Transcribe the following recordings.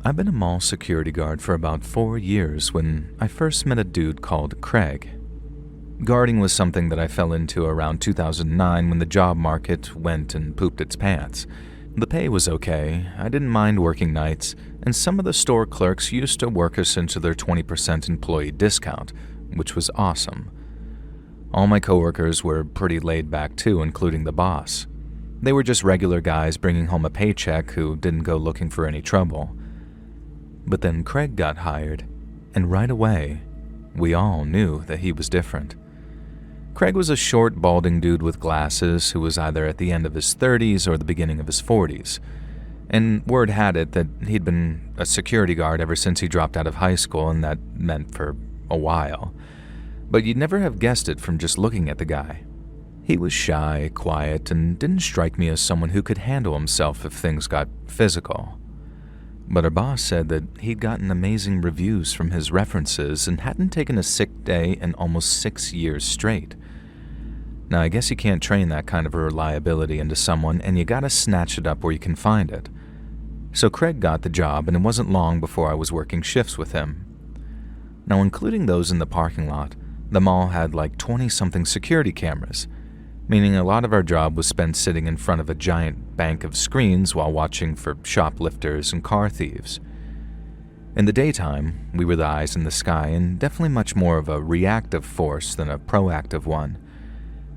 I've been a mall security guard for about 4 years when I first met a dude called Craig. Guarding was something that I fell into around 2009 when the job market went and pooped its pants. The pay was okay, I didn't mind working nights, and some of the store clerks used to work us into their 20% employee discount, which was awesome. All my coworkers were pretty laid back too, including the boss. They were just regular guys bringing home a paycheck who didn't go looking for any trouble. But then Craig got hired, and right away, we all knew that he was different. Craig was a short, balding dude with glasses who was either at the end of his 30s or the beginning of his 40s. And word had it that he'd been a security guard ever since he dropped out of high school, and that meant for a while. But you'd never have guessed it from just looking at the guy. He was shy, quiet, and didn't strike me as someone who could handle himself if things got physical. But our boss said that he'd gotten amazing reviews from his references and hadn't taken a sick day in almost 6 years straight. Now, I guess you can't train that kind of a reliability into someone, and you gotta snatch it up where you can find it. So Craig got the job, and it wasn't long before I was working shifts with him. Now, including those in the parking lot, the mall had like 20-something security cameras, meaning a lot of our job was spent sitting in front of a giant bank of screens while watching for shoplifters and car thieves. In the daytime, we were the eyes in the sky, and definitely much more of a reactive force than a proactive one.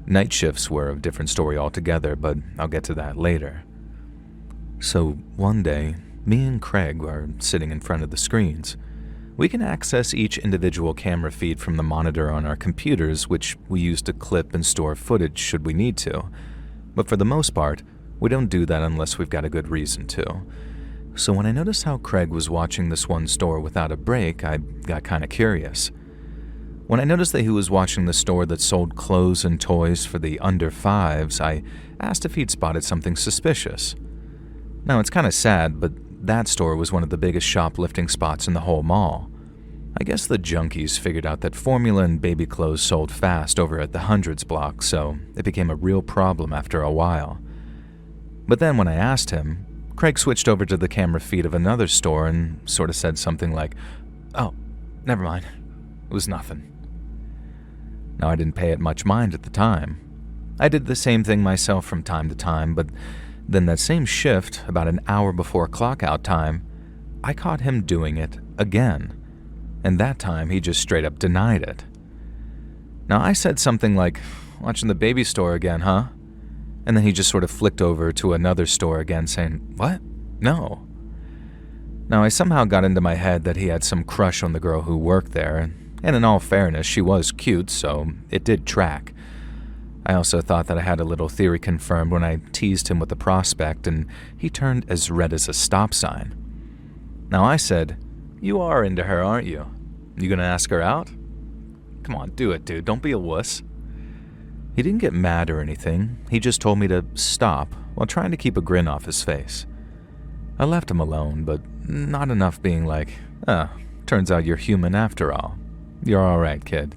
Night shifts were a different story altogether, but I'll get to that later. So one day, me and Craig are sitting in front of the screens. We can access each individual camera feed from the monitor on our computers, which we use to clip and store footage should we need to. But for the most part, we don't do that unless we've got a good reason to. So when I noticed how Craig was watching this one store without a break, I got kind of curious. When I noticed that he was watching the store that sold clothes and toys for the under fives, I asked if he'd spotted something suspicious. Now, it's kind of sad, but that store was one of the biggest shoplifting spots in the whole mall. I guess the junkies figured out that formula and baby clothes sold fast over at the Hundreds block, so it became a real problem after a while. But then when I asked him, Craig switched over to the camera feed of another store and sort of said something like, "Oh, never mind. It was nothing." Now, I didn't pay it much mind at the time. I did the same thing myself from time to time, but then that same shift, about an hour before clock-out time, I caught him doing it again. And that time, he just straight up denied it. Now, I said something like, "Watching the baby store again, huh?" And then he just sort of flicked over to another store again, saying, "What? No." Now, I somehow got into my head that he had some crush on the girl who worked there, and in all fairness, she was cute, so it did track. I also thought that I had a little theory confirmed when I teased him with the prospect, and he turned as red as a stop sign. Now, I said, "You are into her, aren't you? You gonna ask her out? Come on, do it, dude. Don't be a wuss." He didn't get mad or anything. He just told me to stop while trying to keep a grin off his face. I left him alone, but not enough being like, turns out you're human after all. You're all right, kid."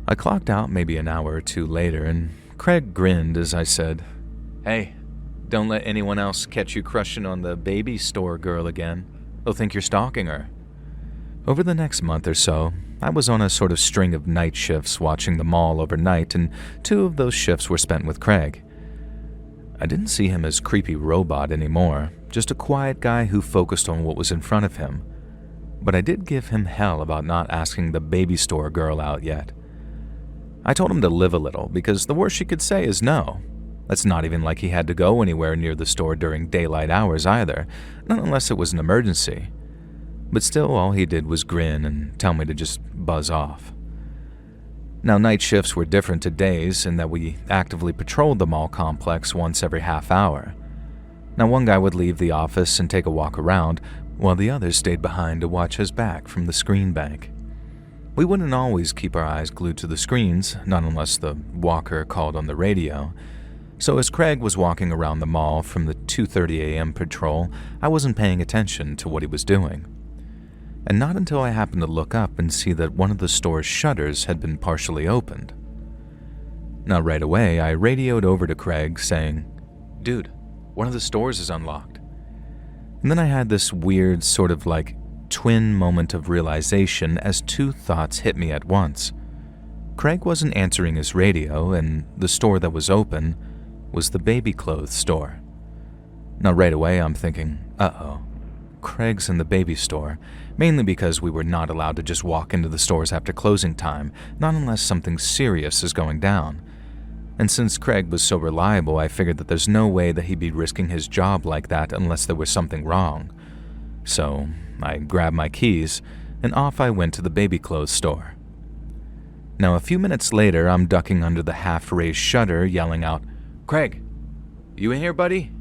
I clocked out maybe an hour or two later, and Craig grinned as I said, "Hey, don't let anyone else catch you crushing on the baby store girl again. They'll think you're stalking her." Over the next month or so, I was on a sort of string of night shifts watching the mall overnight, and 2 of those shifts were spent with Craig. I didn't see him as creepy robot anymore, just a quiet guy who focused on what was in front of him. But I did give him hell about not asking the baby store girl out yet. I told him to live a little, because the worst she could say is no. That's not even like he had to go anywhere near the store during daylight hours either, not unless it was an emergency. But still, all he did was grin and tell me to just buzz off. Now, night shifts were different to days in that we actively patrolled the mall complex once every half hour. Now, one guy would leave the office and take a walk around, while the others stayed behind to watch his back from the screen bank. We wouldn't always keep our eyes glued to the screens, not unless the walker called on the radio. So as Craig was walking around the mall from the 2:30 a.m. patrol, I wasn't paying attention to what he was doing. And not until I happened to look up and see that one of the store's shutters had been partially opened. Now, right away, I radioed over to Craig saying, "Dude, one of the stores is unlocked." And then I had this weird sort of like twin moment of realization as two thoughts hit me at once. Craig wasn't answering his radio, and the store that was open was the baby clothes store. Now right away I'm thinking, uh-oh, Craig's in the baby store, mainly because we were not allowed to just walk into the stores after closing time, not unless something serious is going down. And since Craig was so reliable, I figured that there's no way that he'd be risking his job like that unless there was something wrong. So I grabbed my keys, and off I went to the baby clothes store. Now a few minutes later, I'm ducking under the half-raised shutter, yelling out, "Craig, you in here, buddy?"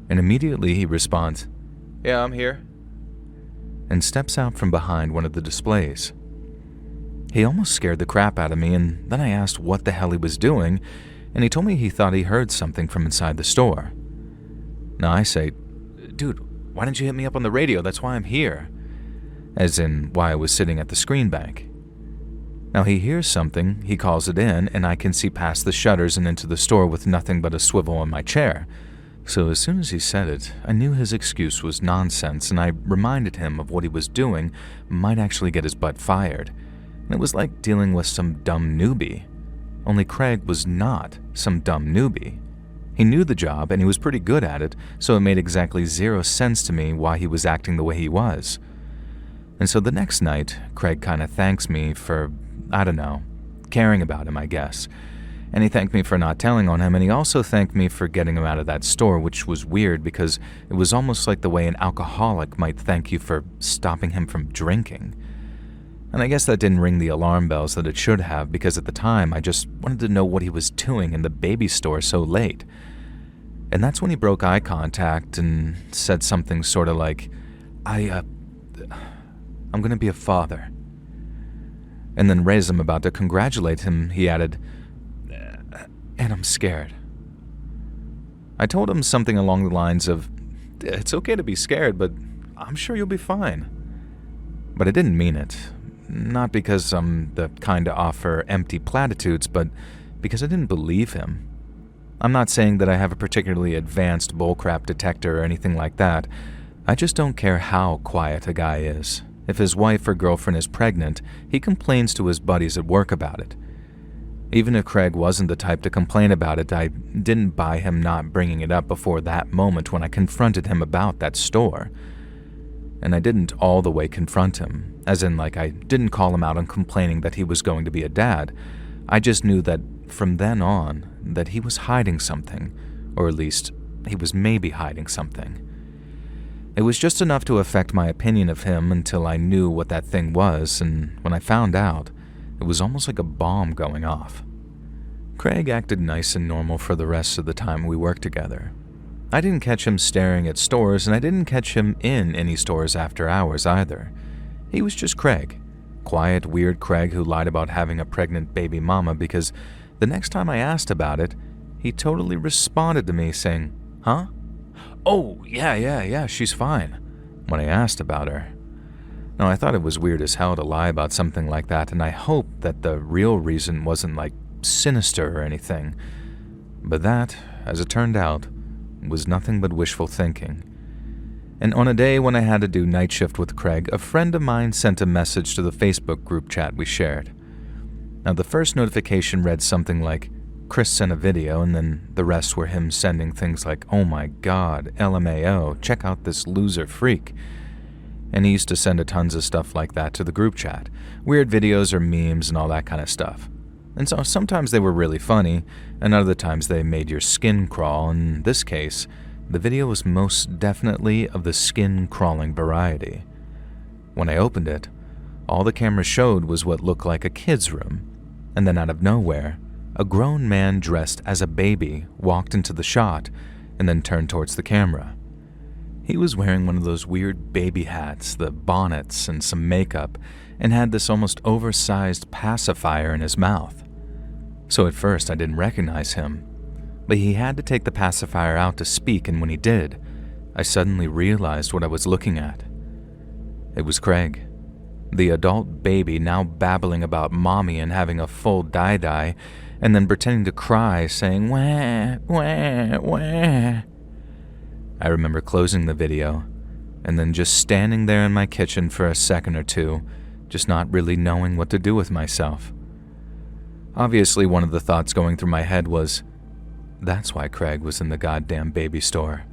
And immediately he responds, "Yeah, I'm here," and steps out from behind one of the displays. He almost scared the crap out of me, and then I asked what the hell he was doing, and he told me he thought he heard something from inside the store. Now I say, "Dude, why didn't you hit me up on the radio? That's why I'm here." As in, why I was sitting at the screen bank. Now he hears something, he calls it in, and I can see past the shutters and into the store with nothing but a swivel on my chair. So as soon as he said it, I knew his excuse was nonsense, and I reminded him of what he was doing might actually get his butt fired. And it was like dealing with some dumb newbie. Only Craig was not some dumb newbie. He knew the job, and he was pretty good at it, so it made exactly zero sense to me why he was acting the way he was. And so the next night, Craig kind of thanks me for, I don't know, caring about him, I guess. And he thanked me for not telling on him, and he also thanked me for getting him out of that store, which was weird because it was almost like the way an alcoholic might thank you for stopping him from drinking. And I guess that didn't ring the alarm bells that it should have, because at the time I just wanted to know what he was doing in the baby store so late. And that's when he broke eye contact and said something sort of like, I'm gonna be a father. And then right as I'm about to congratulate him, he added, "And I'm scared." I told him something along the lines of, "It's okay to be scared, but I'm sure you'll be fine." But I didn't mean it. Not because I'm the kind to offer empty platitudes, but because I didn't believe him. I'm not saying that I have a particularly advanced bullcrap detector or anything like that. I just don't care how quiet a guy is. If his wife or girlfriend is pregnant, he complains to his buddies at work about it. Even if Craig wasn't the type to complain about it, I didn't buy him not bringing it up before that moment when I confronted him about that store. And I didn't all the way confront him, as in like I didn't call him out on complaining that he was going to be a dad. I just knew that from then on that he was hiding something, or at least he was maybe hiding something. It was just enough to affect my opinion of him until I knew what that thing was, and when I found out, it was almost like a bomb going off. Craig acted nice and normal for the rest of the time we worked together. I didn't catch him staring at stores, and I didn't catch him in any stores after hours either. He was just Craig. Quiet, weird Craig who lied about having a pregnant baby mama because the next time I asked about it, he totally responded to me saying, "Huh? Oh, yeah, she's fine," when I asked about her. Now, I thought it was weird as hell to lie about something like that, and I hoped that the real reason wasn't like sinister or anything. But that, as it turned out, was nothing but wishful thinking. And on a day when I had to do night shift with Craig, a friend of mine sent a message to the Facebook group chat we shared. Now, the first notification read something like, "Chris sent a video," and then the rest were him sending things like, "Oh my god, LMAO, check out this loser freak." And he used to send tons of stuff like that to the group chat. Weird videos or memes and all that kind of stuff. And so sometimes they were really funny, and other times they made your skin crawl. In this case, the video was most definitely of the skin-crawling variety. When I opened it, all the camera showed was what looked like a kid's room. And then out of nowhere, a grown man dressed as a baby walked into the shot and then turned towards the camera. He was wearing one of those weird baby hats, the bonnets, and some makeup, and had this almost oversized pacifier in his mouth. So at first I didn't recognize him, but he had to take the pacifier out to speak, and when he did, I suddenly realized what I was looking at. It was Craig, the adult baby now babbling about mommy and having a full die-die, and then pretending to cry, saying, "Wah, wah, wah." I remember closing the video and then just standing there in my kitchen for a second or two, just not really knowing what to do with myself. Obviously, one of the thoughts going through my head was, that's why Craig was in the goddamn baby store.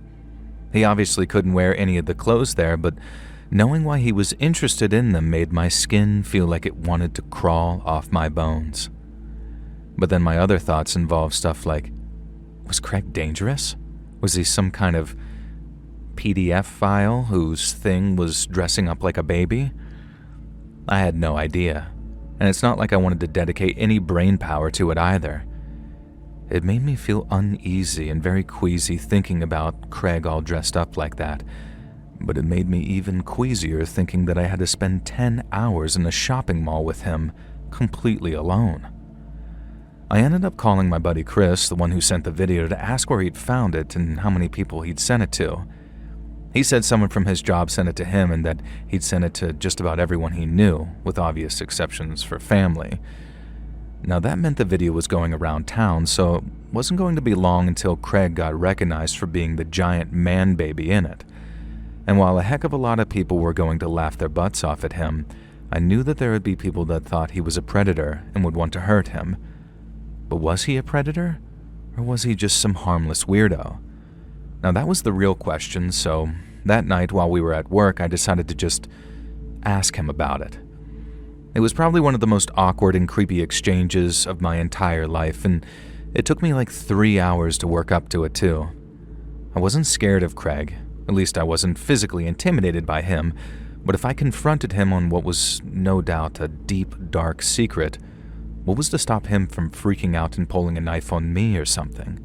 He obviously couldn't wear any of the clothes there, but knowing why he was interested in them made my skin feel like it wanted to crawl off my bones. But then my other thoughts involved stuff like, was Craig dangerous? Was he some kind of PDF file whose thing was dressing up like a baby? I had no idea, and it's not like I wanted to dedicate any brain power to it either. It made me feel uneasy and very queasy thinking about Craig all dressed up like that, but it made me even queasier thinking that I had to spend 10 hours in a shopping mall with him, completely alone. I ended up calling my buddy Chris, the one who sent the video, to ask where he'd found it and how many people he'd sent it to. He said someone from his job sent it to him and that he'd sent it to just about everyone he knew, with obvious exceptions for family. Now that meant the video was going around town, so it wasn't going to be long until Craig got recognized for being the giant man baby in it. And while a heck of a lot of people were going to laugh their butts off at him, I knew that there would be people that thought he was a predator and would want to hurt him. But was he a predator? Or was he just some harmless weirdo? Now that was the real question, so that night while we were at work, I decided to just ask him about it. It was probably one of the most awkward and creepy exchanges of my entire life, and it took me like 3 hours to work up to it too. I wasn't scared of Craig, at least I wasn't physically intimidated by him, but if I confronted him on what was no doubt a deep, dark secret, what was to stop him from freaking out and pulling a knife on me or something?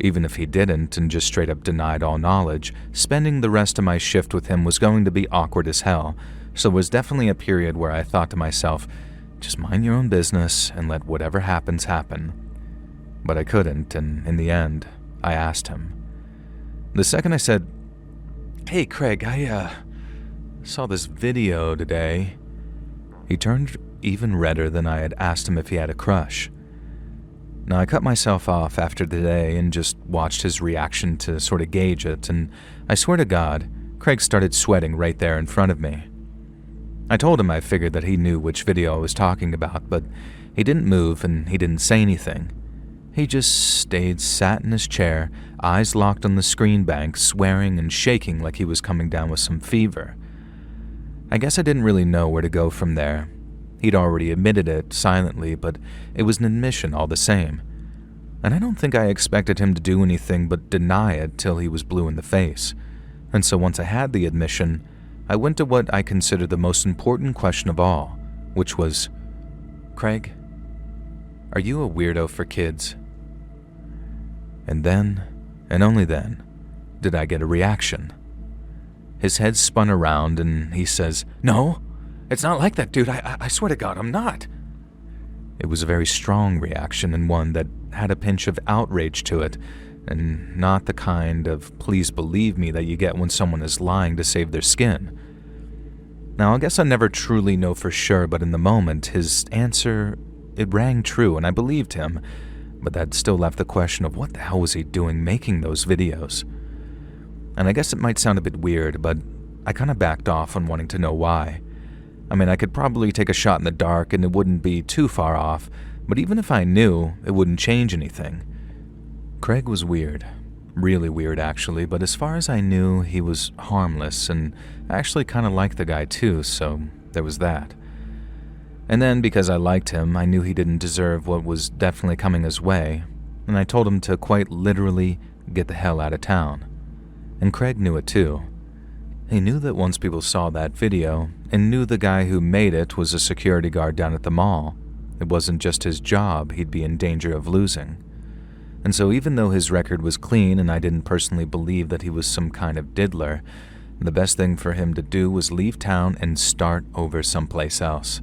Even if he didn't and just straight up denied all knowledge, spending the rest of my shift with him was going to be awkward as hell, so it was definitely a period where I thought to myself, just mind your own business and let whatever happens happen. But I couldn't, and in the end, I asked him. The second I said, "Hey Craig, I saw this video today," he turned even redder than I had asked him if he had a crush. Now, I cut myself off after the day and just watched his reaction to sort of gauge it, and I swear to God, Craig started sweating right there in front of me. I told him I figured that he knew which video I was talking about, but he didn't move and he didn't say anything. He just sat in his chair, eyes locked on the screen bank, swearing and shaking like he was coming down with some fever. I guess I didn't really know where to go from there. He'd already admitted it silently, but it was an admission all the same. And I don't think I expected him to do anything but deny it till he was blue in the face. And so once I had the admission, I went to what I considered the most important question of all, which was, "Craig, are you a weirdo for kids?" And then, and only then, did I get a reaction. His head spun around and he says, "No, it's not like that, dude. I swear to God, I'm not." It was a very strong reaction and one that had a pinch of outrage to it, and not the kind of "please believe me" that you get when someone is lying to save their skin. Now, I guess I never truly know for sure, but in the moment, his answer, it rang true and I believed him, but that still left the question of what the hell was he doing making those videos? And I guess it might sound a bit weird, but I kind of backed off on wanting to know why. I mean, I could probably take a shot in the dark and it wouldn't be too far off, but even if I knew, it wouldn't change anything. Craig was weird. Really weird, actually, but as far as I knew, he was harmless, and I actually kind of liked the guy too, so there was that. And then, because I liked him, I knew he didn't deserve what was definitely coming his way, and I told him to quite literally get the hell out of town. And Craig knew it too. He knew that once people saw that video, and knew the guy who made it was a security guard down at the mall, it wasn't just his job he'd be in danger of losing. And so even though his record was clean and I didn't personally believe that he was some kind of diddler, the best thing for him to do was leave town and start over someplace else.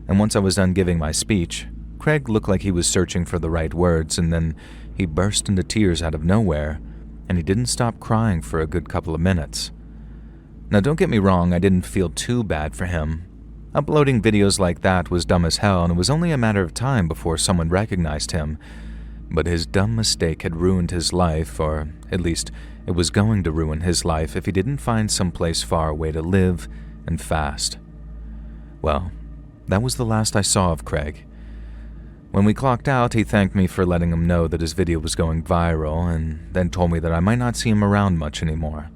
And once I was done giving my speech, Craig looked like he was searching for the right words, and then he burst into tears out of nowhere, and he didn't stop crying for a good couple of minutes. Now don't get me wrong, I didn't feel too bad for him. Uploading videos like that was dumb as hell, and it was only a matter of time before someone recognized him. But his dumb mistake had ruined his life, or at least it was going to ruin his life if he didn't find someplace far away to live and fast. Well, that was the last I saw of Craig. When we clocked out, he thanked me for letting him know that his video was going viral, and then told me that I might not see him around much anymore.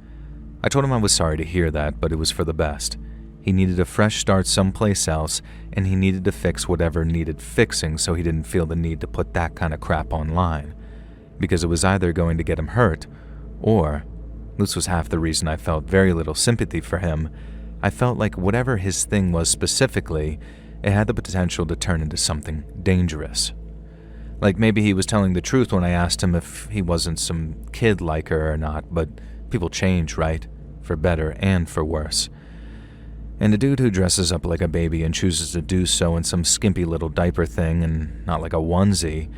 I told him I was sorry to hear that, but it was for the best. He needed a fresh start someplace else, and he needed to fix whatever needed fixing so he didn't feel the need to put that kind of crap online. Because it was either going to get him hurt, or, this was half the reason I felt very little sympathy for him, I felt like whatever his thing was specifically, it had the potential to turn into something dangerous. Like maybe he was telling the truth when I asked him if he wasn't some kid like her or not, but people change, right? For better and for worse. And a dude who dresses up like a baby and chooses to do so in some skimpy little diaper thing and not like a onesie,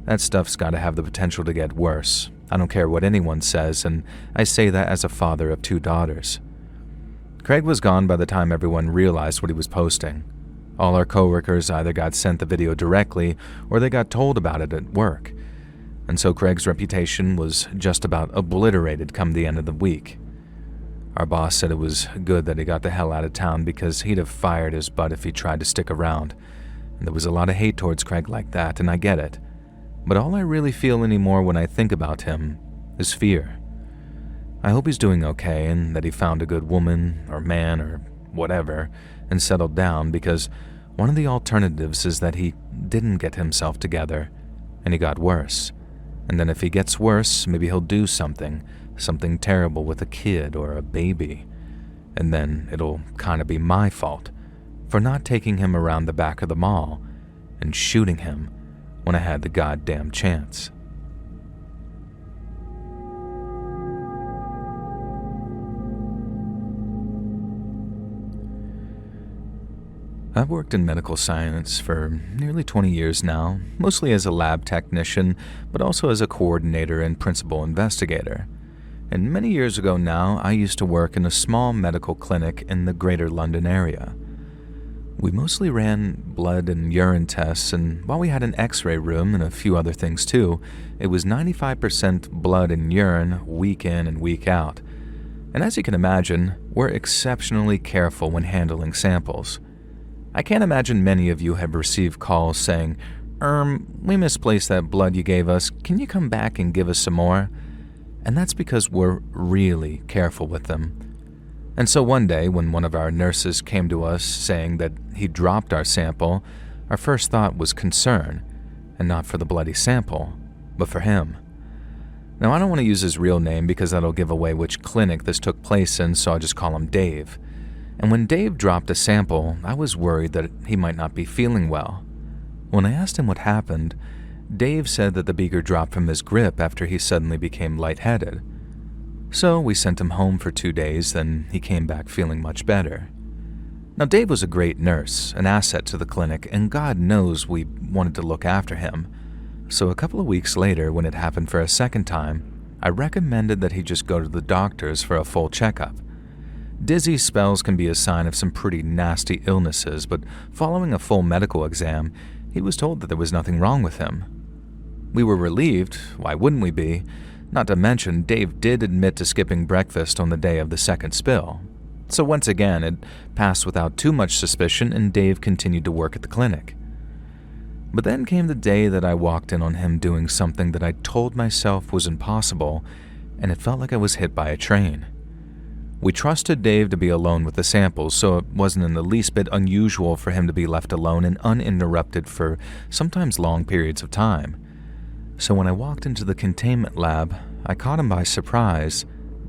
that stuff's gotta have the potential to get worse. I don't care what anyone says, and I say that as a father of 2 daughters. Craig was gone by the time everyone realized what he was posting. All our coworkers either got sent the video directly or they got told about it at work. And so Craig's reputation was just about obliterated come the end of the week. Our boss said it was good that he got the hell out of town because he'd have fired his butt if he tried to stick around. And there was a lot of hate towards Craig like that, and I get it. But all I really feel anymore when I think about him is fear. I hope he's doing okay and that he found a good woman or man or whatever and settled down, because one of the alternatives is that he didn't get himself together and he got worse. And then if he gets worse, maybe he'll do something terrible with a kid or a baby. And then it'll kind of be my fault for not taking him around the back of the mall and shooting him when I had the goddamn chance. I've worked in medical science for nearly 20 years now, mostly as a lab technician, but also as a coordinator and principal investigator. And many years ago now, I used to work in a small medical clinic in the greater London area. We mostly ran blood and urine tests, and while we had an x-ray room and a few other things too, it was 95% blood and urine week in and week out. And as you can imagine, we're exceptionally careful when handling samples. I can't imagine many of you have received calls saying, we misplaced that blood you gave us, can you come back and give us some more? And that's because we're really careful with them. And so one day, when one of our nurses came to us saying that he dropped our sample, our first thought was concern, and not for the bloody sample, but for him. Now, I don't want to use his real name because that'll give away which clinic this took place in, so I'll just call him Dave. And when Dave dropped a sample, I was worried that he might not be feeling well. When I asked him what happened, Dave said that the beaker dropped from his grip after he suddenly became lightheaded. So we sent him home for 2 days, then he came back feeling much better. Now Dave was a great nurse, an asset to the clinic, and God knows we wanted to look after him. So a couple of weeks later, when it happened for a second time, I recommended that he just go to the doctors for a full checkup. Dizzy spells can be a sign of some pretty nasty illnesses, but following a full medical exam, he was told that there was nothing wrong with him. We were relieved, why wouldn't we be? Not to mention, Dave did admit to skipping breakfast on the day of the second spill. So once again, it passed without too much suspicion, and Dave continued to work at the clinic. But then came the day that I walked in on him doing something that I told myself was impossible, and it felt like I was hit by a train. We trusted Dave to be alone with the samples, so it wasn't in the least bit unusual for him to be left alone and uninterrupted for sometimes long periods of time. So when I walked into the containment lab, I caught him by surprise,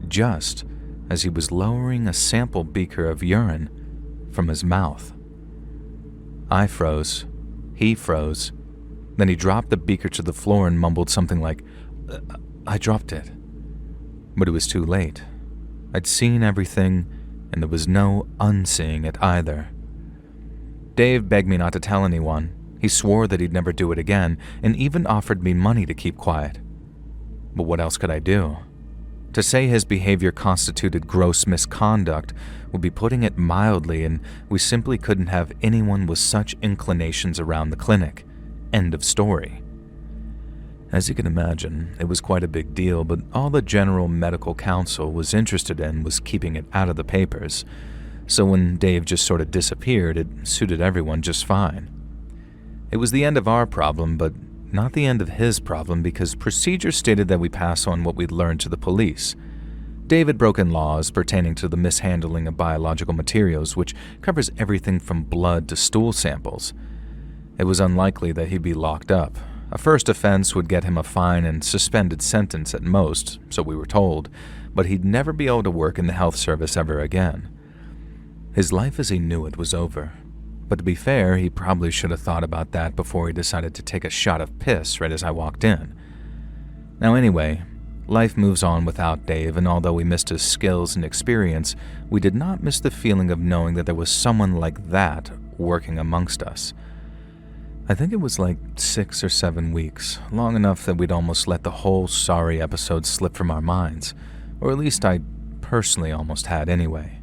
just as he was lowering a sample beaker of urine from his mouth. I froze. He froze. Then he dropped the beaker to the floor and mumbled something like, I dropped it. But it was too late. I'd seen everything, and there was no unseeing it either. Dave begged me not to tell anyone. He swore that he'd never do it again, and even offered me money to keep quiet. But what else could I do? To say his behavior constituted gross misconduct would be putting it mildly, and we simply couldn't have anyone with such inclinations around the clinic. End of story. As you can imagine, it was quite a big deal, but all the General Medical Council was interested in was keeping it out of the papers, so when Dave just sort of disappeared, it suited everyone just fine. It was the end of our problem, but not the end of his problem, because procedure stated that we pass on what we'd learned to the police. Dave had broken laws pertaining to the mishandling of biological materials, which covers everything from blood to stool samples. It was unlikely that he'd be locked up. A first offense would get him a fine and suspended sentence at most, so we were told, but he'd never be able to work in the health service ever again. His life as he knew it was over. But to be fair, he probably should have thought about that before he decided to take a shot of piss right as I walked in. Now anyway, life moves on without Dave, and although we missed his skills and experience, we did not miss the feeling of knowing that there was someone like that working amongst us. I think it was like 6 or 7 weeks, long enough that we'd almost let the whole sorry episode slip from our minds, or at least I personally almost had anyway.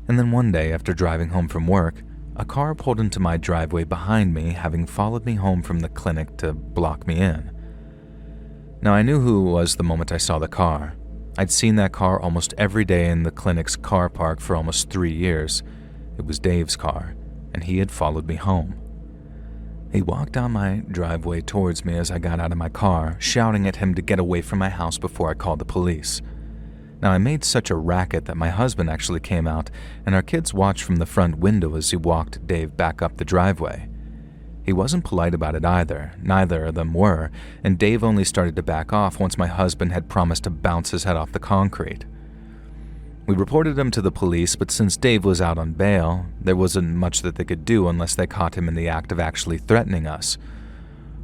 And then one day, after driving home from work, a car pulled into my driveway behind me, having followed me home from the clinic to block me in. Now, I knew who it was the moment I saw the car. I'd seen that car almost every day in the clinic's car park for almost 3 years. It was Dave's car, and he had followed me home. He walked down my driveway towards me as I got out of my car, shouting at him to get away from my house before I called the police. Now, I made such a racket that my husband actually came out, and our kids watched from the front window as he walked Dave back up the driveway. He wasn't polite about it either, neither of them were, and Dave only started to back off once my husband had promised to bounce his head off the concrete. We reported him to the police, but since Dave was out on bail, there wasn't much that they could do unless they caught him in the act of actually threatening us.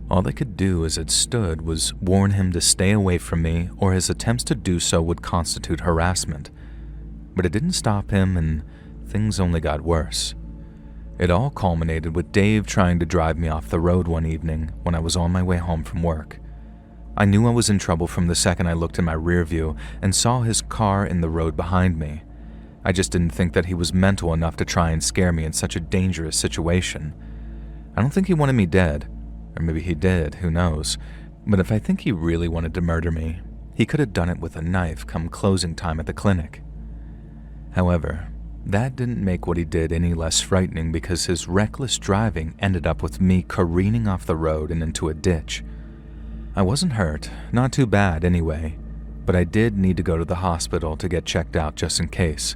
All they could do as it stood was warn him to stay away from me, or his attempts to do so would constitute harassment. But it didn't stop him, and things only got worse. It all culminated with Dave trying to drive me off the road one evening when I was on my way home from work. I knew I was in trouble from the second I looked in my rear view and saw his car in the road behind me. I just didn't think that he was mental enough to try and scare me in such a dangerous situation. I don't think he wanted me dead, or maybe he did, who knows. But if I think he really wanted to murder me, he could have done it with a knife come closing time at the clinic. However, that didn't make what he did any less frightening, because his reckless driving ended up with me careening off the road and into a ditch. I wasn't hurt, not too bad anyway, but I did need to go to the hospital to get checked out just in case.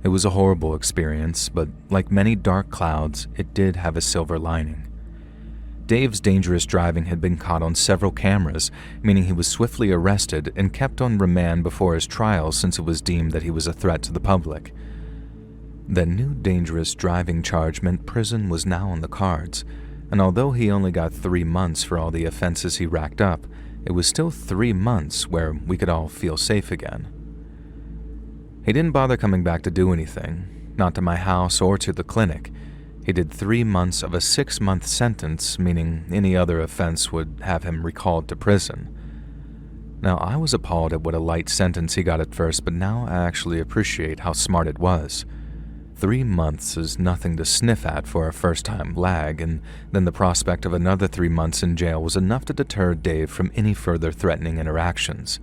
It was a horrible experience, but like many dark clouds, it did have a silver lining. Dave's dangerous driving had been caught on several cameras, meaning he was swiftly arrested and kept on remand before his trial, since it was deemed that he was a threat to the public. That new dangerous driving charge meant prison was now on the cards, and although he only got 3 months for all the offenses he racked up, it was still 3 months where we could all feel safe again. He didn't bother coming back to do anything, not to my house or to the clinic. He did 3 months of a 6-month sentence, meaning any other offense would have him recalled to prison. Now, I was appalled at what a light sentence he got at first, but now I actually appreciate how smart it was. 3 months is nothing to sniff at for a first-time lag, and then the prospect of another 3 months in jail was enough to deter Dave from any further threatening interactions.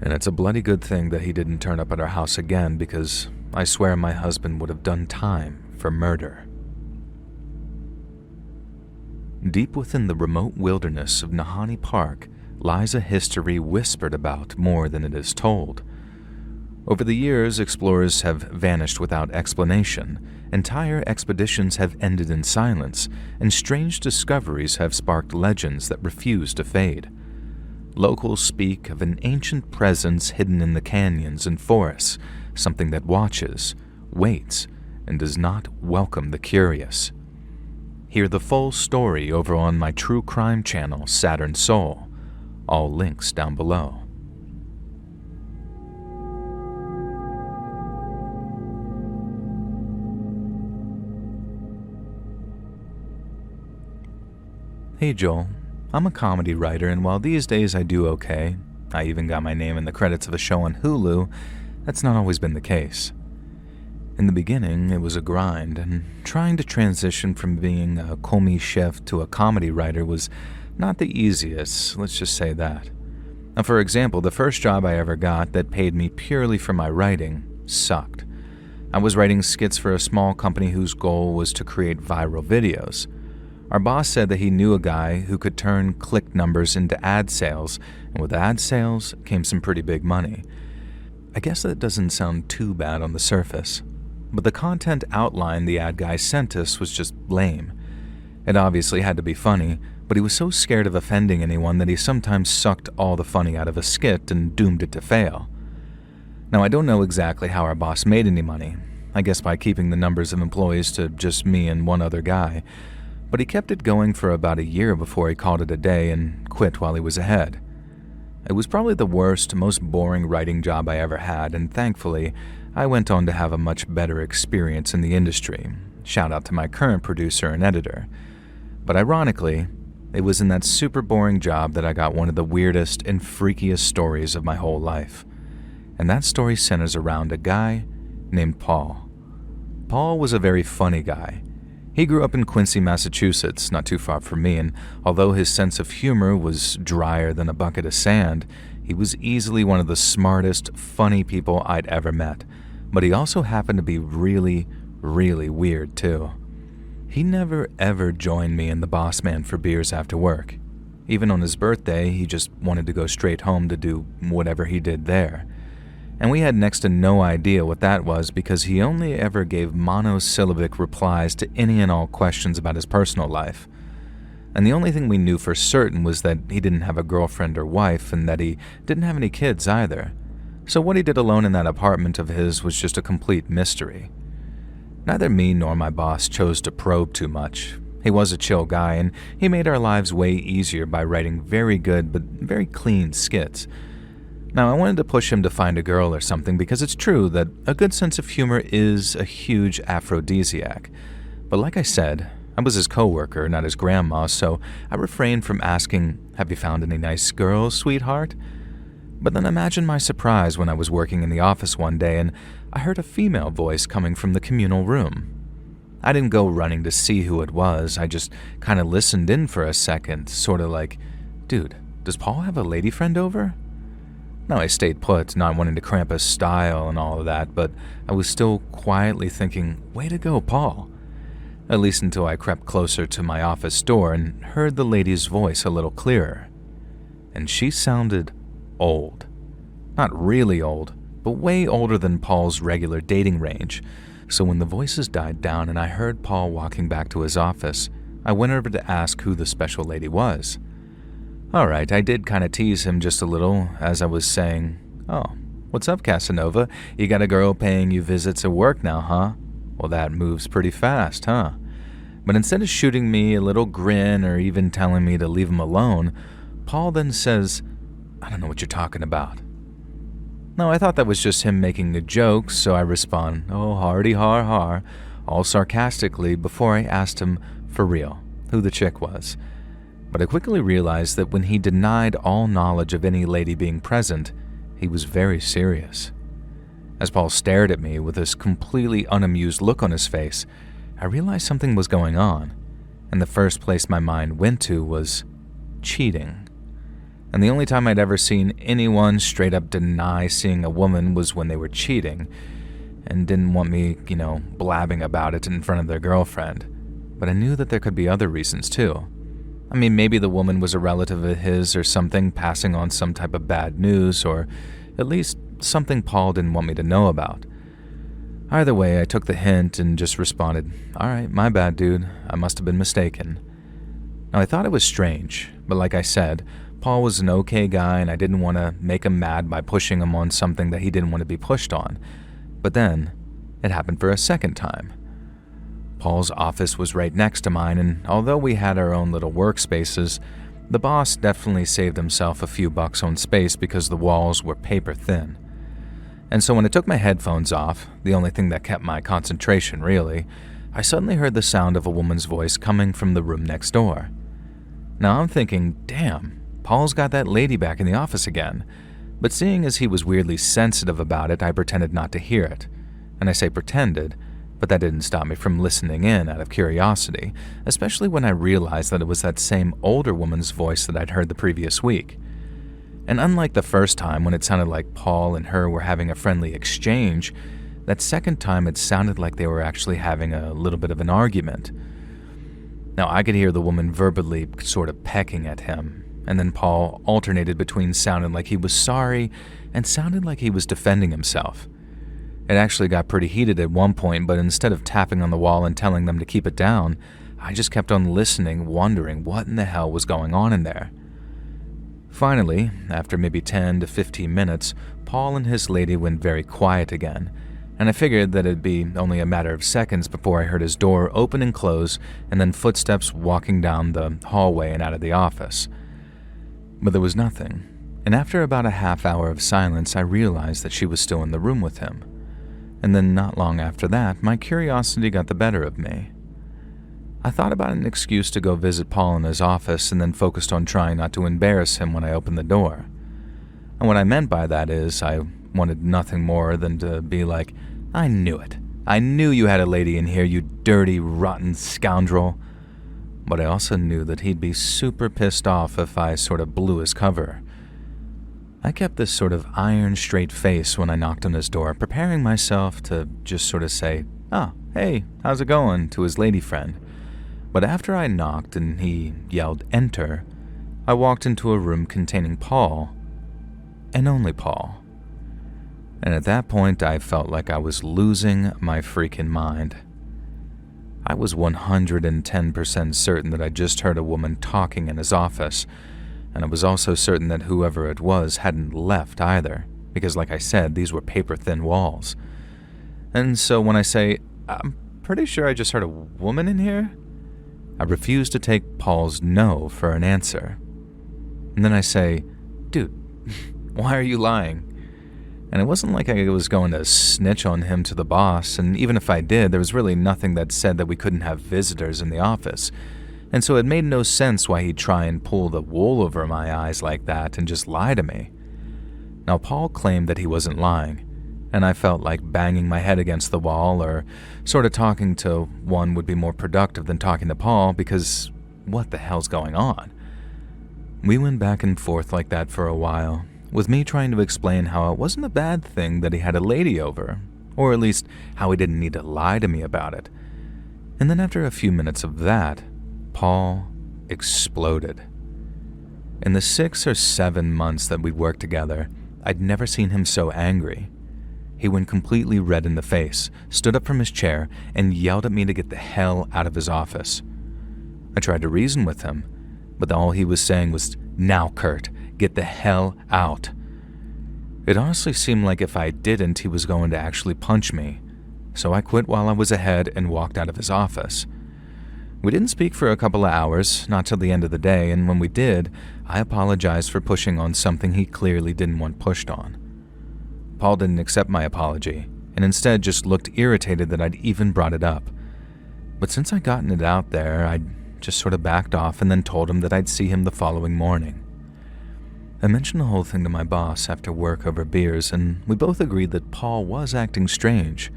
And it's a bloody good thing that he didn't turn up at our house again, because I swear my husband would have done time for murder. Deep within the remote wilderness of Nahanni Park lies a history whispered about more than it is told. Over the years, explorers have vanished without explanation, entire expeditions have ended in silence, and strange discoveries have sparked legends that refuse to fade. Locals speak of an ancient presence hidden in the canyons and forests, something that watches, waits, and does not welcome the curious. Hear the full story over on my true crime channel, Saturn Soul. All links down below. Hey Joel, I'm a comedy writer, and while these days I do okay, I even got my name in the credits of a show on Hulu, that's not always been the case. In the beginning, it was a grind, and trying to transition from being a commis chef to a comedy writer was Not the easiest, let's just say that. Now, for example, the first job I ever got that paid me purely for my writing sucked. I was writing skits for a small company whose goal was to create viral videos. Our boss said that he knew a guy who could turn click numbers into ad sales, and with ad sales came some pretty big money. I guess that doesn't sound too bad on the surface, but the content outline the ad guy sent us was just lame. It obviously had to be funny, but he was so scared of offending anyone that he sometimes sucked all the funny out of a skit and doomed it to fail. Now, I don't know exactly how our boss made any money. I guess by keeping the numbers of employees to just me and one other guy, but he kept it going for about a year before he called it a day and quit while he was ahead. It was probably the worst, most boring writing job I ever had, and thankfully, I went on to have a much better experience in the industry. Shout out to my current producer and editor. But ironically, it was in that super boring job that I got one of the weirdest and freakiest stories of my whole life. And that story centers around a guy named Paul. Paul was a very funny guy. He grew up in Quincy, Massachusetts, not too far from me, and although his sense of humor was drier than a bucket of sand, he was easily one of the smartest, funny people I'd ever met. But he also happened to be really, really weird too. He never ever joined me and the boss man for beers after work. Even on his birthday, he just wanted to go straight home to do whatever he did there. And we had next to no idea what that was because he only ever gave monosyllabic replies to any and all questions about his personal life. And the only thing we knew for certain was that he didn't have a girlfriend or wife and that he didn't have any kids either. So what he did alone in that apartment of his was just a complete mystery. Neither me nor my boss chose to probe too much. He was a chill guy, and he made our lives way easier by writing very good but very clean skits. Now, I wanted to push him to find a girl or something because it's true that a good sense of humor is a huge aphrodisiac. But like I said, I was his coworker, not his grandma, so I refrained from asking, "Have you found any nice girls, sweetheart?" But then imagine my surprise when I was working in the office one day and I heard a female voice coming from the communal room. I didn't go running to see who it was, I just kind of listened in for a second, sort of like, "Dude, does Paul have a lady friend over?" Now, I stayed put, not wanting to cramp his style and all of that, but I was still quietly thinking, way to go, Paul. At least until I crept closer to my office door and heard the lady's voice a little clearer. And she sounded old. Not really old, but way older than Paul's regular dating range. So when the voices died down and I heard Paul walking back to his office, I went over to ask who the special lady was. Alright, I did kind of tease him just a little as I was saying, "Oh, what's up, Casanova? You got a girl paying you visits at work now, huh? Well, that moves pretty fast, huh?" But instead of shooting me a little grin or even telling me to leave him alone, Paul then says, "I don't know what you're talking about." Now, I thought that was just him making a joke, so I respond, "Oh, hardy har har," all sarcastically before I asked him, for real, who the chick was. But I quickly realized that when he denied all knowledge of any lady being present, he was very serious. As Paul stared at me with this completely unamused look on his face, I realized something was going on, and the first place my mind went to was cheating. And the only time I'd ever seen anyone straight up deny seeing a woman was when they were cheating, and didn't want me, blabbing about it in front of their girlfriend. But I knew that there could be other reasons too. I mean, maybe the woman was a relative of his or something, passing on some type of bad news, or at least something Paul didn't want me to know about. Either way, I took the hint and just responded, "Alright, my bad, dude. I must have been mistaken." Now, I thought it was strange, but like I said, Paul was an okay guy and I didn't want to make him mad by pushing him on something that he didn't want to be pushed on. But then, it happened for a second time. Paul's office was right next to mine, and although we had our own little workspaces, the boss definitely saved himself a few bucks on space because the walls were paper thin. And so when I took my headphones off, the only thing that kept my concentration really, I suddenly heard the sound of a woman's voice coming from the room next door. Now I'm thinking, damn, Paul's got that lady back in the office again. But seeing as he was weirdly sensitive about it, I pretended not to hear it. And I say pretended, But that didn't stop me from listening in out of curiosity, especially when I realized that it was that same older woman's voice that I'd heard the previous week. And unlike the first time when it sounded like Paul and her were having a friendly exchange, that second time it sounded like they were actually having a little bit of an argument. Now I could hear the woman verbally sort of pecking at him, and then Paul alternated between sounding like he was sorry and sounded like he was defending himself. It actually got pretty heated at one point, but instead of tapping on the wall and telling them to keep it down, I just kept on listening, wondering what in the hell was going on in there. Finally, after maybe 10 to 15 minutes, Paul and his lady went very quiet again, and I figured that it'd be only a matter of seconds before I heard his door open and close and then footsteps walking down the hallway and out of the office. But there was nothing, and after about a half hour of silence, I realized that she was still in the room with him. And then not long after that, my curiosity got the better of me. I thought about an excuse to go visit Paul in his office and then focused on trying not to embarrass him when I opened the door. And what I meant by that is I wanted nothing more than to be like, "I knew it. I knew you had a lady in here, you dirty, rotten scoundrel." But I also knew that he'd be super pissed off if I sort of blew his cover. I kept this sort of iron-straight face when I knocked on his door, preparing myself to just sort of say, "Oh, hey, how's it going?" to his lady friend. But after I knocked and he yelled, "Enter," I walked into a room containing Paul, and only Paul. And at that point, I felt like I was losing my freaking mind. I was 110% certain that I'd just heard a woman talking in his office, and I was also certain that whoever it was hadn't left either, because like I said, these were paper-thin walls. And so when I say, "I'm pretty sure I just heard a woman in here," I refuse to take Paul's no for an answer. And then I say, "Dude, why are you lying?" And it wasn't like I was going to snitch on him to the boss, and even if I did, there was really nothing that said that we couldn't have visitors in the office. And so it made no sense why he'd try and pull the wool over my eyes like that and just lie to me. Now, Paul claimed that he wasn't lying, and I felt like banging my head against the wall or sort of talking to one would be more productive than talking to Paul, because what the hell's going on? We went back and forth like that for a while, with me trying to explain how it wasn't a bad thing that he had a lady over, or at least how he didn't need to lie to me about it. And then after a few minutes of that, Paul exploded. In the 6 or 7 months that we'd worked together, I'd never seen him so angry. He went completely red in the face, stood up from his chair, and yelled at me to get the hell out of his office. I tried to reason with him, but all he was saying was, "Now, Kurt, get the hell out." It honestly seemed like if I didn't, he was going to actually punch me, so I quit while I was ahead and walked out of his office. We didn't speak for a couple of hours, not till the end of the day, and when we did, I apologized for pushing on something he clearly didn't want pushed on. Paul didn't accept my apology, and instead just looked irritated that I'd even brought it up. But since I'd gotten it out there, I'd just sort of backed off and then told him that I'd see him the following morning. I mentioned the whole thing to my boss after work over beers, and we both agreed that Paul was acting strange.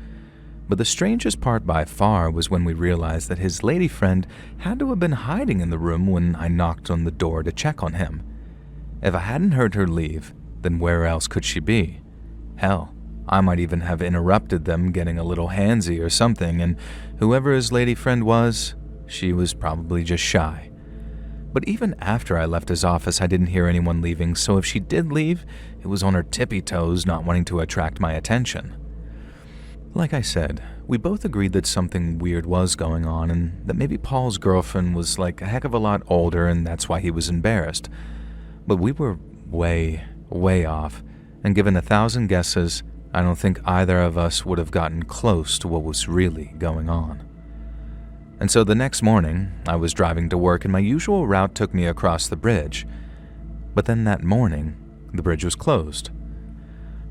But the strangest part by far was when we realized that his lady friend had to have been hiding in the room when I knocked on the door to check on him. If I hadn't heard her leave, then where else could she be? Hell, I might even have interrupted them getting a little handsy or something, and whoever his lady friend was, she was probably just shy. But even after I left his office, I didn't hear anyone leaving, so if she did leave, it was on her tippy toes, not wanting to attract my attention. Like I said, we both agreed that something weird was going on, and that maybe Paul's girlfriend was like a heck of a lot older, and that's why he was embarrassed. But we were way, way off, and given 1,000 guesses, I don't think either of us would have gotten close to what was really going on. And so the next morning, I was driving to work and my usual route took me across the bridge. But then that morning, the bridge was closed.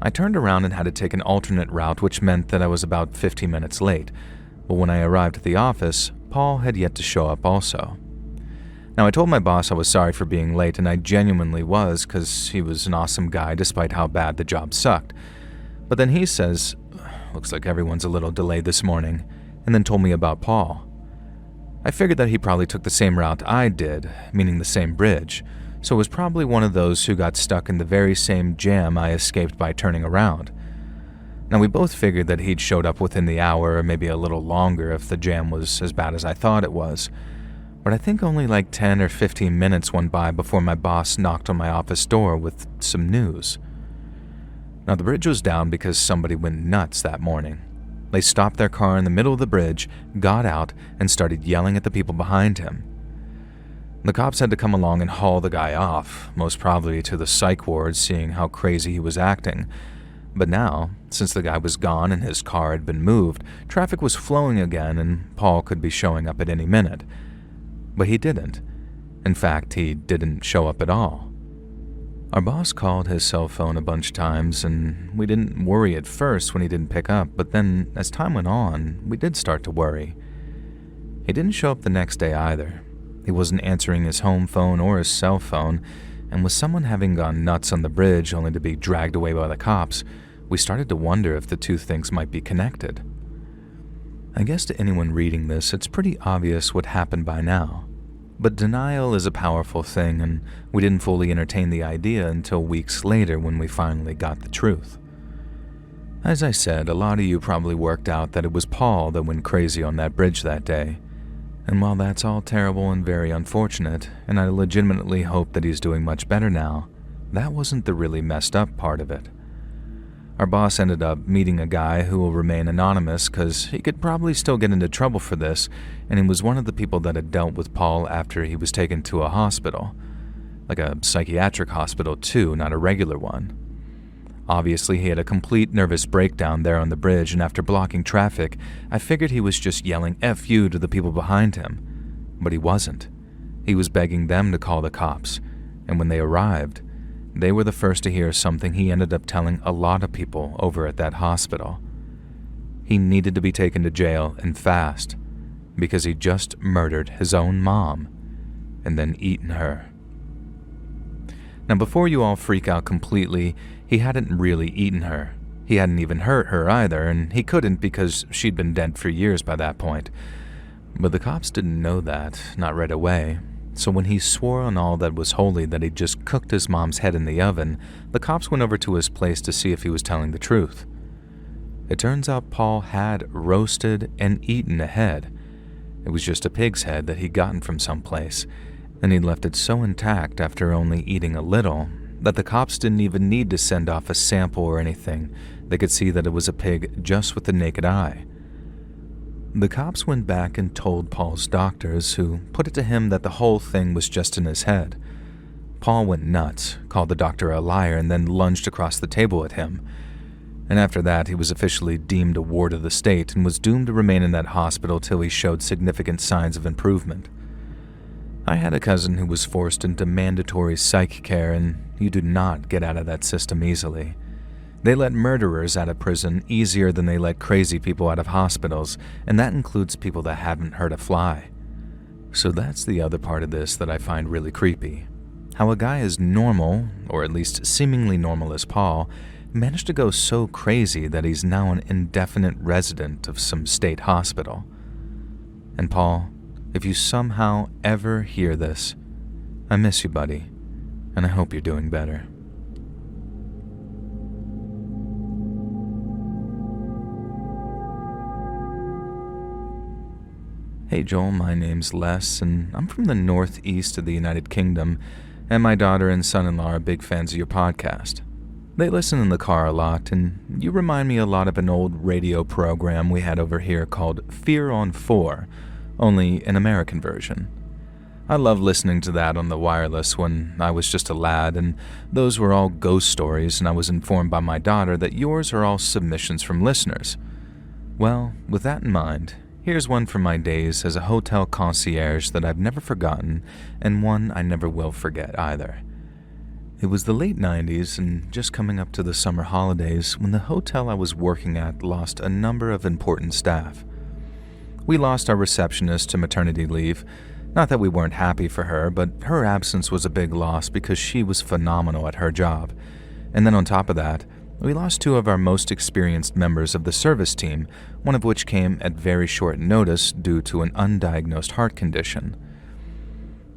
I turned around and had to take an alternate route, which meant that I was about 15 minutes late. But when I arrived at the office, Paul had yet to show up also. Now, I told my boss I was sorry for being late, and I genuinely was, because he was an awesome guy despite how bad the job sucked. But then he says, "Looks like everyone's a little delayed this morning. and then told me about Paul. I figured that he probably took the same route I did, meaning the same bridge, so it was probably one of those who got stuck in the very same jam I escaped by turning around. Now, we both figured that he'd showed up within the hour or maybe a little longer if the jam was as bad as I thought it was, but I think only like 10 or 15 minutes went by before my boss knocked on my office door with some news. Now, the bridge was down because somebody went nuts that morning. They stopped their car in the middle of the bridge, got out, and started yelling at the people behind him. The cops had to come along and haul the guy off, most probably to the psych ward, seeing how crazy he was acting. But now, since the guy was gone and his car had been moved, traffic was flowing again and Paul could be showing up at any minute. But he didn't. In fact, he didn't show up at all. Our boss called his cell phone a bunch of times, and we didn't worry at first when he didn't pick up, but then, as time went on, we did start to worry. He didn't show up the next day either. He wasn't answering his home phone or his cell phone, and with someone having gone nuts on the bridge only to be dragged away by the cops, we started to wonder if the two things might be connected. I guess to anyone reading this, it's pretty obvious what happened by now. But denial is a powerful thing, and we didn't fully entertain the idea until weeks later when we finally got the truth. As I said, a lot of you probably worked out that it was Paul that went crazy on that bridge that day. And while that's all terrible and very unfortunate, and I legitimately hope that he's doing much better now, that wasn't the really messed up part of it. Our boss ended up meeting a guy who will remain anonymous because he could probably still get into trouble for this, and he was one of the people that had dealt with Paul after he was taken to a hospital. Like a psychiatric hospital too, not a regular one. Obviously, he had a complete nervous breakdown there on the bridge, and after blocking traffic, I figured he was just yelling F you to the people behind him. But he wasn't. He was begging them to call the cops, and when they arrived, they were the first to hear something he ended up telling a lot of people over at that hospital. He needed to be taken to jail and fast because he just murdered his own mom and then eaten her. Now, before you all freak out completely, he hadn't really eaten her. He hadn't even hurt her either, and he couldn't because she'd been dead for years by that point. But the cops didn't know that, not right away. So when he swore on all that was holy that he'd just cooked his mom's head in the oven, the cops went over to his place to see if he was telling the truth. It turns out Paul had roasted and eaten a head. It was just a pig's head that he'd gotten from someplace, and he'd left it so intact after only eating a little that the cops didn't even need to send off a sample or anything. They could see that it was a pig just with the naked eye. The cops went back and told Paul's doctors, who put it to him that the whole thing was just in his head. Paul went nuts, called the doctor a liar, and then lunged across the table at him. And after that, he was officially deemed a ward of the state and was doomed to remain in that hospital till he showed significant signs of improvement. I had a cousin who was forced into mandatory psych care, and you do not get out of that system easily. They let murderers out of prison easier than they let crazy people out of hospitals, and that includes people that haven't hurt a fly. So that's the other part of this that I find really creepy. How a guy as normal, or at least seemingly normal as Paul, managed to go so crazy that he's now an indefinite resident of some state hospital. And Paul, if you somehow ever hear this, I miss you, buddy, and I hope you're doing better. Hey Joel, my name's Les, and I'm from the northeast of the United Kingdom, and my daughter and son-in-law are big fans of your podcast. They listen in the car a lot, and you remind me a lot of an old radio program we had over here called Fear on 4, only an American version. I loved listening to that on the wireless when I was just a lad, and those were all ghost stories, and I was informed by my daughter that yours are all submissions from listeners. Well, with that in mind, here's one from my days as a hotel concierge that I've never forgotten, and one I never will forget either. It was the late 90s and just coming up to the summer holidays when the hotel I was working at lost a number of important staff. We lost our receptionist to maternity leave. Not that we weren't happy for her, but her absence was a big loss because she was phenomenal at her job. And then on top of that, We lost two of our most experienced members of the service team, one of which came at very short notice due to an undiagnosed heart condition.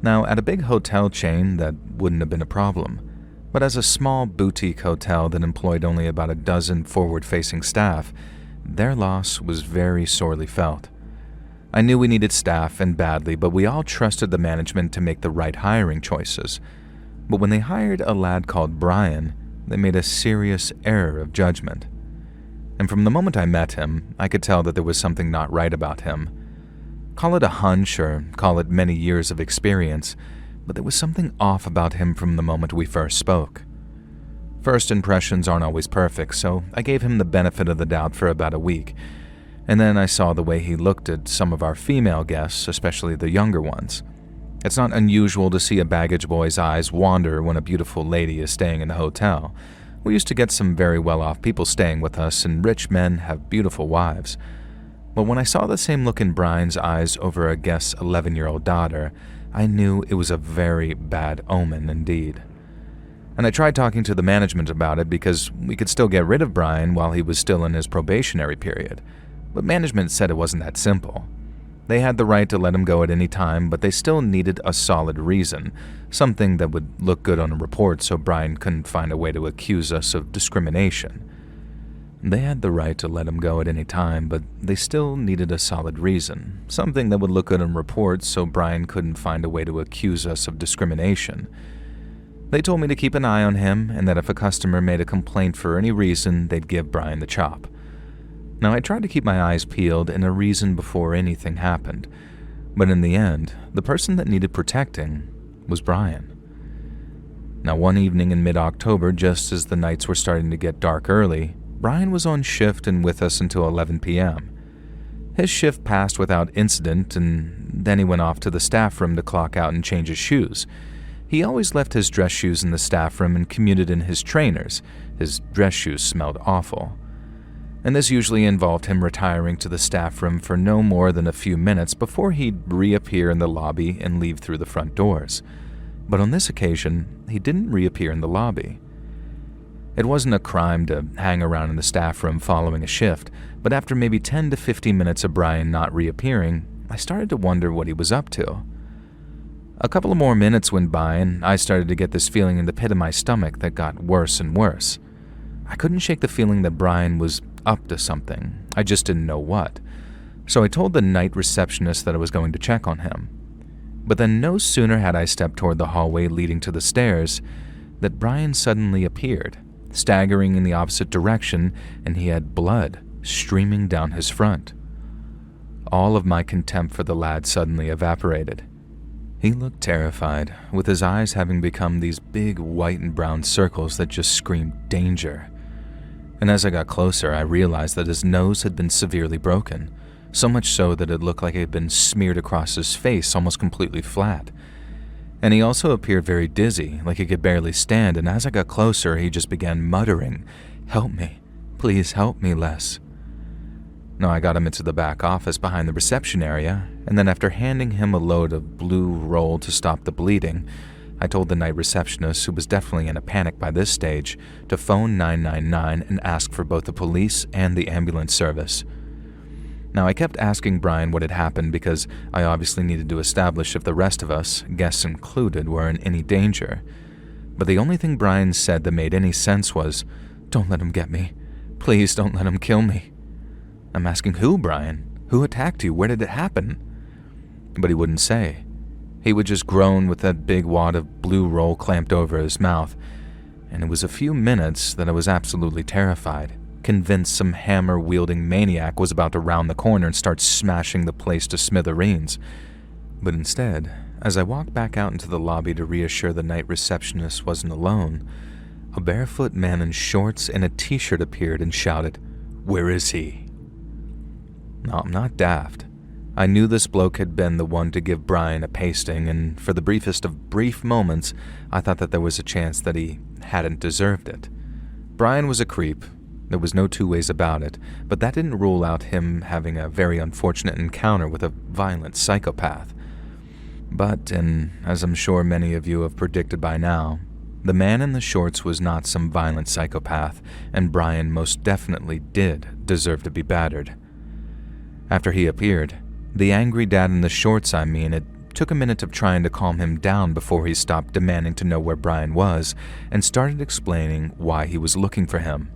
Now, at a big hotel chain, that wouldn't have been a problem, but as a small boutique hotel that employed only about a dozen forward-facing staff, their loss was very sorely felt. I knew we needed staff and badly, but we all trusted the management to make the right hiring choices. But when they hired a lad called Brian, they made a serious error of judgment. And from the moment I met him, I could tell that there was something not right about him. Call it a hunch or call it many years of experience, but there was something off about him from the moment we first spoke. First impressions aren't always perfect, so I gave him the benefit of the doubt for about a week, and then I saw the way he looked at some of our female guests, especially the younger ones. It's not unusual to see a baggage boy's eyes wander when a beautiful lady is staying in the hotel. We used to get some very well-off people staying with us, and rich men have beautiful wives. But when I saw the same look in Brian's eyes over a guest's 11-year-old daughter, I knew it was a very bad omen indeed. And I tried talking to the management about it because we could still get rid of Brian while he was still in his probationary period. But management said it wasn't that simple. They had the right to let him go at any time, but they still needed a solid reason, something that would look good on a report so Brian couldn't find a way to accuse us of discrimination. They had the right to let him go at any time, but they still needed a solid reason, something that would look good on reports so Brian couldn't find a way to accuse us of discrimination. They told me to keep an eye on him and that if a customer made a complaint for any reason, they'd give Brian the chop. Now, I tried to keep my eyes peeled and a reason before anything happened, but in the end, the person that needed protecting was Brian. Now, one evening in mid-October, just as the nights were starting to get dark early, Brian was on shift and with us until 11 p.m. His shift passed without incident, and then he went off to the staff room to clock out and change his shoes. He always left his dress shoes in the staff room and commuted in his trainers. His dress shoes smelled awful. And this usually involved him retiring to the staff room for no more than a few minutes before he'd reappear in the lobby and leave through the front doors. But on this occasion, he didn't reappear in the lobby. It wasn't a crime to hang around in the staff room following a shift, but after maybe 10 to 15 minutes of Brian not reappearing, I started to wonder what he was up to. A couple of more minutes went by, and I started to get this feeling in the pit of my stomach that got worse and worse. I couldn't shake the feeling that Brian was up to something. I just didn't know what. So I told the night receptionist that I was going to check on him. But then no sooner had I stepped toward the hallway leading to the stairs that Brian suddenly appeared, staggering in the opposite direction, and he had blood streaming down his front. All of my contempt for the lad suddenly evaporated. He looked terrified, with his eyes having become these big white and brown circles that just screamed danger. And as I got closer, I realized that his nose had been severely broken, so much so that it looked like it had been smeared across his face almost completely flat. And he also appeared very dizzy, like he could barely stand, and as I got closer, he just began muttering, "Help me. Please help me, Les." Now, I got him into the back office behind the reception area, and then after handing him a load of blue roll to stop the bleeding, I told the night receptionist, who was definitely in a panic by this stage, to phone 999 and ask for both the police and the ambulance service. Now, I kept asking Brian what had happened because I obviously needed to establish if the rest of us, guests included, were in any danger. But the only thing Brian said that made any sense was, "Don't let him get me. Please don't let him kill me." I'm asking, who, Brian? Who attacked you? Where did it happen? But he wouldn't say. He would just groan with that big wad of blue roll clamped over his mouth, and it was a few minutes that I was absolutely terrified, convinced some hammer-wielding maniac was about to round the corner and start smashing the place to smithereens. But instead, as I walked back out into the lobby to reassure the night receptionist wasn't alone, a barefoot man in shorts and a t-shirt appeared and shouted, "Where is he?" No, I'm not daft. I knew this bloke had been the one to give Brian a pasting, and for the briefest of brief moments, I thought that there was a chance that he hadn't deserved it. Brian was a creep. There was no two ways about it, but that didn't rule out him having a very unfortunate encounter with a violent psychopath. But, and as I'm sure many of you have predicted by now, The man in the shorts was not some violent psychopath, and Brian most definitely did deserve to be battered. After he appeared, the angry dad in the shorts, it took a minute of trying to calm him down before he stopped demanding to know where Brian was and started explaining why he was looking for him.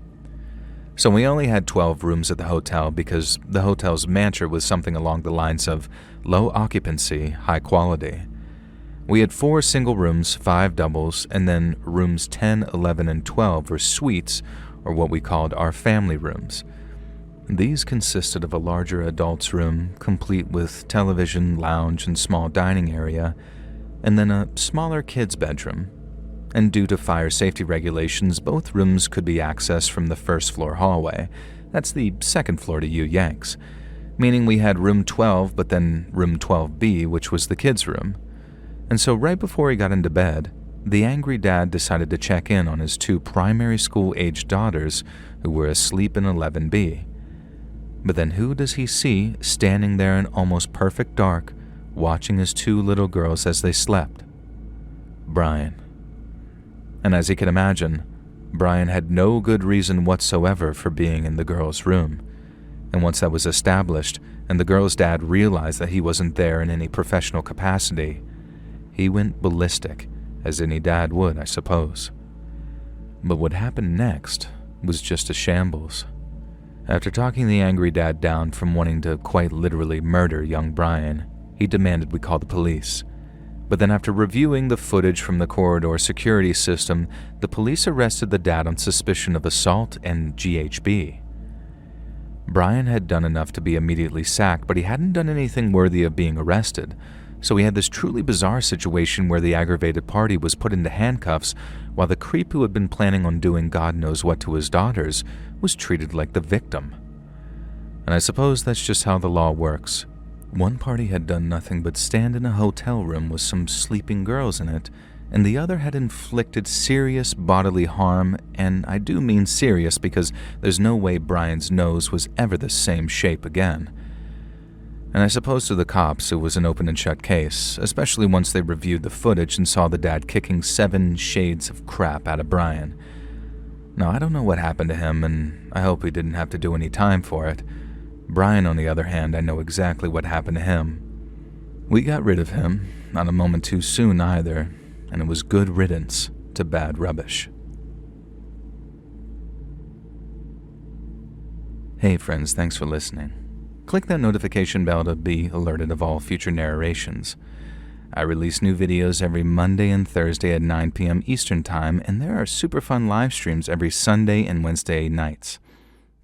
So we only had 12 rooms at the hotel because the hotel's mantra was something along the lines of low occupancy, high quality. We had 4 single rooms, 5 doubles, and then rooms 10, 11, and 12 were suites, or what we called our family rooms. These consisted of a larger adult's room, complete with television, lounge, and small dining area, and then a smaller kid's bedroom. And due to fire safety regulations, both rooms could be accessed from the first floor hallway. That's the second floor to you Yanks. Meaning we had room 12, but then room 12B, which was the kids' room. And so right before he got into bed, the angry dad decided to check in on his 2 primary school-aged daughters who were asleep in 11B. But then who does he see standing there in almost perfect dark, watching his 2 little girls as they slept? Brian. And as he can imagine, Brian had no good reason whatsoever for being in the girls' room. And once that was established, and the girl's dad realized that he wasn't there in any professional capacity, he went ballistic, as any dad would, I suppose. But what happened next was just a shambles. After talking the angry dad down from wanting to quite literally murder young Brian, he demanded we call the police. But then after reviewing the footage from the corridor security system, the police arrested the dad on suspicion of assault and GHB. Brian had done enough to be immediately sacked, but he hadn't done anything worthy of being arrested. So we had this truly bizarre situation where the aggravated party was put into handcuffs while the creep who had been planning on doing God knows what to his daughters was treated like the victim. And I suppose that's just how the law works. One party had done nothing but stand in a hotel room with some sleeping girls in it, and the other had inflicted serious bodily harm, and I do mean serious because there's no way Brian's nose was ever the same shape again. And I suppose to the cops it was an open and shut case, especially once they reviewed the footage and saw the dad kicking 7 shades of crap out of Brian. Now, I don't know what happened to him, and I hope he didn't have to do any time for it. Brian, on the other hand, I know exactly what happened to him. We got rid of him, not a moment too soon either, and it was good riddance to bad rubbish. Hey friends, thanks for listening. Click that notification bell to be alerted of all future narrations. I release new videos every Monday and Thursday at 9 p.m. Eastern Time, and there are super fun live streams every Sunday and Wednesday nights.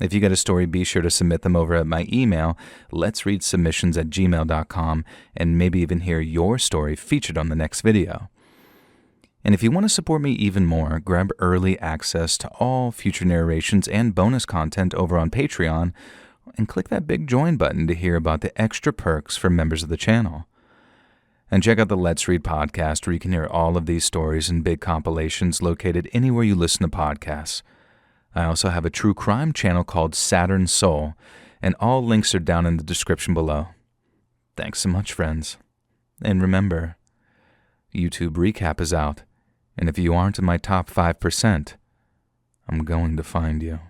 If you got a story, be sure to submit them over at my email, LetsReadSubmissions@gmail.com, and maybe even hear your story featured on the next video. And if you want to support me even more, grab early access to all future narrations and bonus content over on Patreon, and click that big join button to hear about the extra perks for members of the channel. And check out the Let's Read podcast, where you can hear all of these stories and big compilations located anywhere you listen to podcasts. I also have a true crime channel called Saturn Soul, and all links are down in the description below. Thanks so much, friends. And remember, YouTube Recap is out, and if you aren't in my top 5%, I'm going to find you.